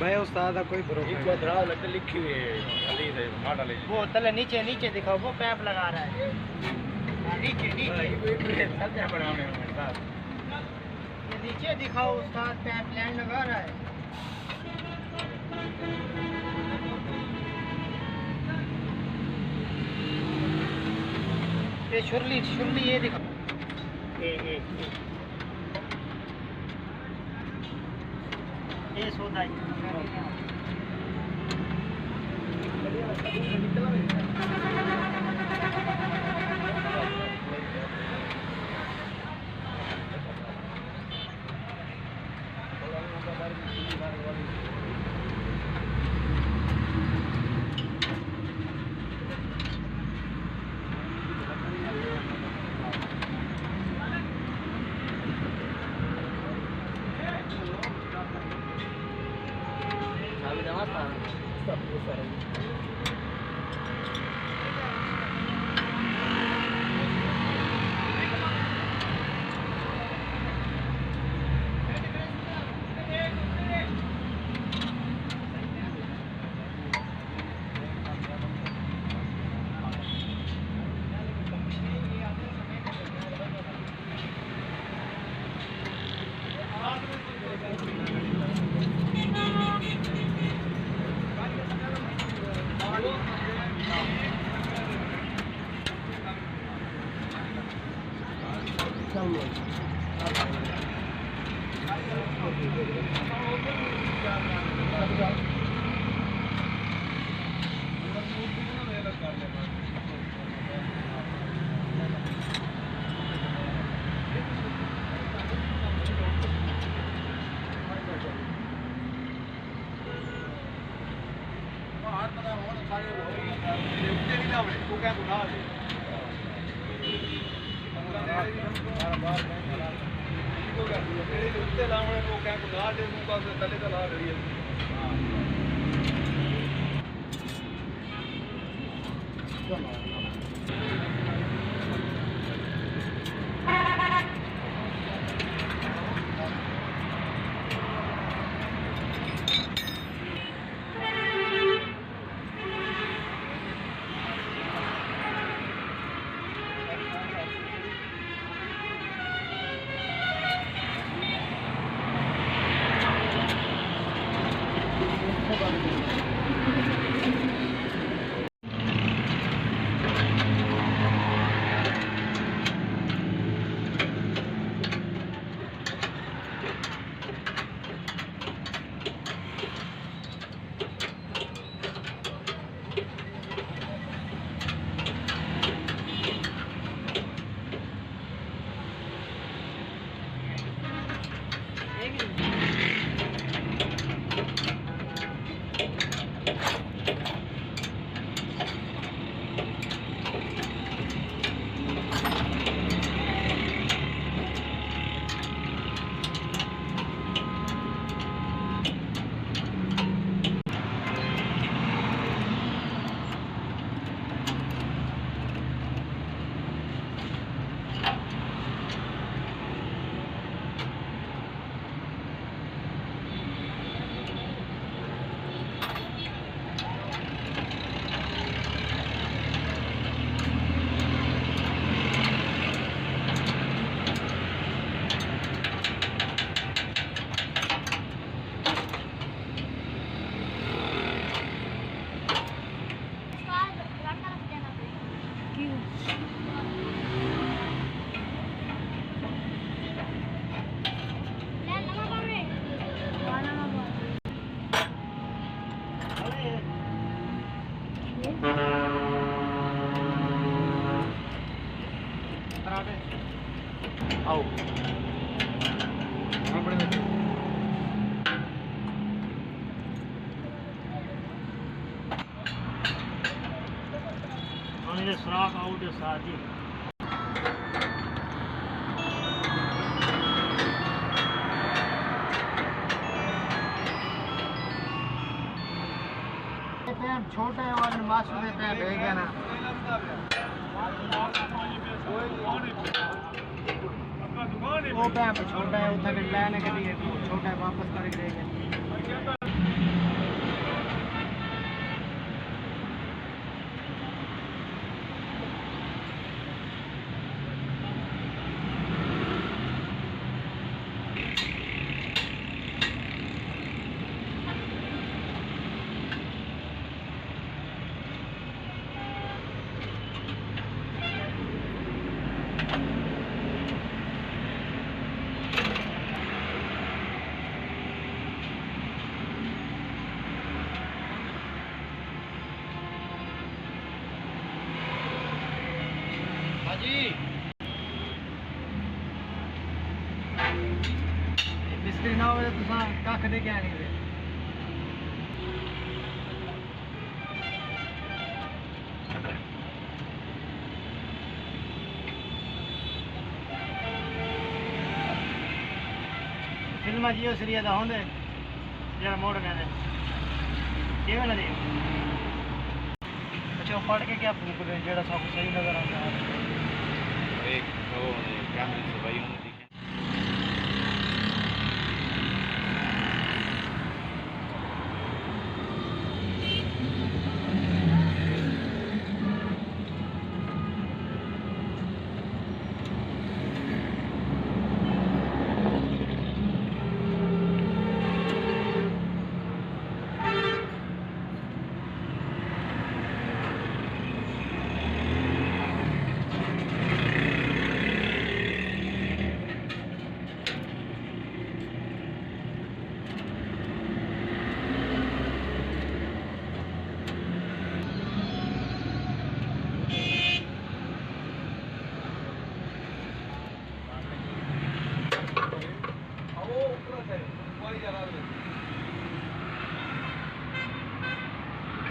भाई उस्ताद का कोई भरोसा नहीं। एक दराज लग लिखी हुई है अली से माडा ले वो तले नीचे नीचे दिखाओ, वो पैप लगा रहा है नीचे नीचे सत्या बनाने में साहब ये नीचे दिखाओ, उस्ताद पैप लाइन लगा रहा है। ये शुरली शुरली ये दिखाओ, ये सौदा आओ सुराख आउट साथ ही छोटे वाले मास्टर देते हैं भेज देना। अपना दुकान वो पैप छोटा है उधर लाने के लिए छोटा है वापस करके देंगे मिस्त्री ना हो तो कख दे के आने फिल्म जियो सरिया दा होंदे जेड़ा मोड़ कहंदे किवें लगे अच्छा पढ़ के क्या फूक दे जेड़ा सब सही नजर आता है एक वो कैमरे से भाई उन्होंने दिखे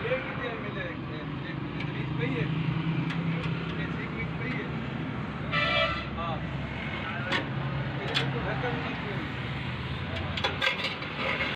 ये कितने मिले?